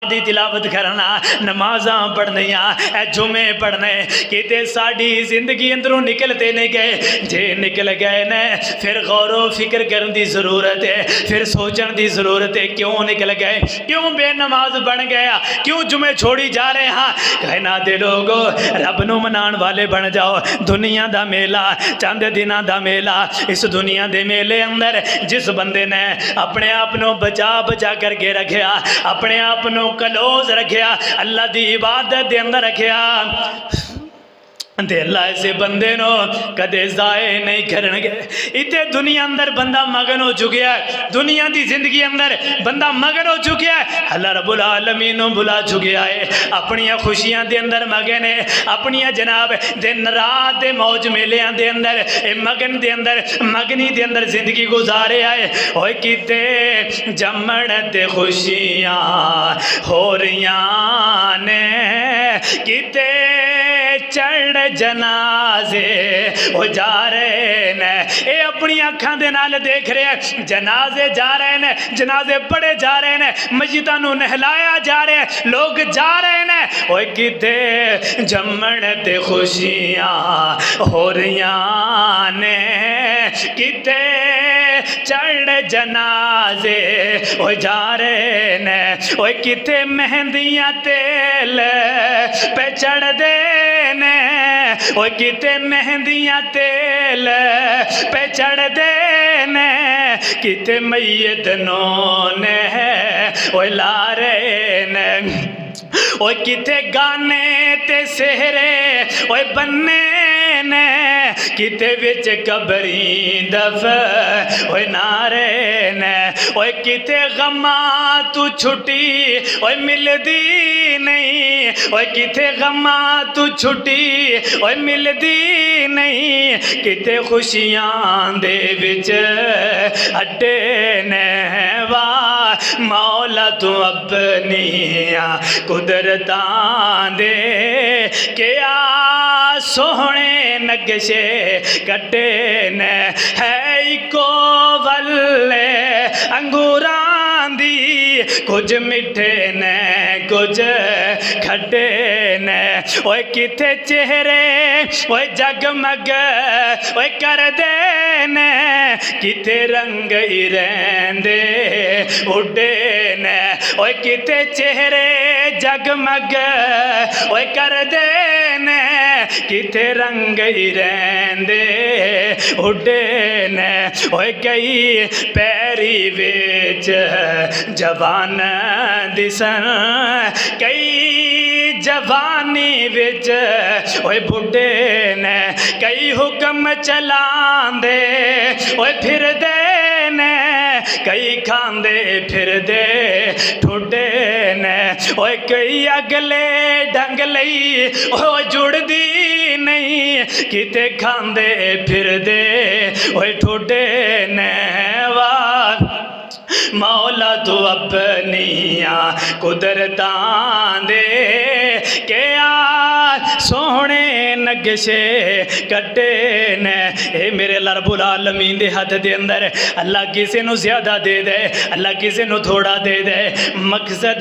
दी तिलावत करना, नमाजा पढ़निया, जुमे पढ़ने किते साड़ी जिंदगी अंदरों निकलते नहीं गए। जे निकल गए ने फिर गौरो फिक्र करने की जरूरत है, फिर सोचने की जरूरत है क्यों निकल गए, क्यों बेनमाज बन गया, क्यों जुमे छोड़ी जा रहे हैं। कहना दे लोगो रब नूं मनाण वाले बन जाओ। दुनिया दा मेला चंद दिनां दा मेला, इस दुनिया दे मेले अंदर जिस बंदे ने अपने आप नूं बचा बचा करके रखिया, अपने आप नूं कलोज रखिया, अल्लाह की इबादत के अंदर रखिया, अल्लाह ऐसे बंदे नो कदे जाए नहीं करनगे। इतने दुनिया अंदर बंदा मगन हो चुका है, दुनिया की जिंदगी अंदर बंदा मगन हो चुका है, अल्लाह रब्बुल आलमीन भुला चुका है। अपनिया खुशियां के अंदर मगन है, अपनिया जनाब दिन रात के मौज मेलियां के अंदर मगन के अंदर मगनी के अंदर जिंदगी गुजारे आए। ओए किते जमण ते खुशियां हो रही ने, किते चढ़ जनाजे वो जा रहे ने, ये अपनी अखा दे नाल देख रहे हैं, जनाजे जा रहे ने, जनाजे पढ़े जा रहे ने, मस्जिदां नूं नहलाया जा रहा है, लोग जा रहे ने। ओए किते जम्मण ते खुशियां हो रही ने, किते चढ़ जनाजे वो जा रहे ने, ओए किते मेहंदियां तेल पे चढ़ दे ने, ओए किते मेहंदियां तेल पे चढ़ दे ने, किते मैयत ने ओए ला रहे ने, ओए किते गाने ते सेहरे ओए बन्ने ने, किते विच कबरी दफ ओए नारे ने, ओए किते गमा तू छुट्टी ओए मिलदी नहीं, ओए किते गमा तू छुट्टी ओए मिलदी नहीं, किते खुशियां दे विच अड्डे ने। वाह मौला तू अपनिया कुदरतां दे क्या सोहने नक्शे कटे ने, है इको वल्ले अंगूरां दी, कुछ मिठे ने कुछ खट्टे ने, ओए किथे चेहरे ओए जगमग ओए कर दे ने, किथे रंग ही रहंदे उड्डे ने, ओए किथे चेहरे जगमग ओए कर दे ने, किथे रंग ही रहंदे उड्डे ने, ओए कई पैरी विच जवान दिसन, कई जवानी विच ओए बुढ़े ने, कई हुक्म चलांदे ओए फिर दे ने, कई खांदे फिर दे ठुडे ने, ओए कई अगले ढंग लई ओ जुड़दी नहीं, किते खांदे फिर दे ओए ठुडे ने। वाह मौला तू अपनिया कुदरतां दे क्या सोहने नक्शे कटे ने। ए मेरे अल्लाह रब्बुल आलमीन दे हथ दे अंदर अल्लाह किसी नूं ज़्यादा दे दे, अल्लाह किसी नूं थोड़ा दे दे, मकसद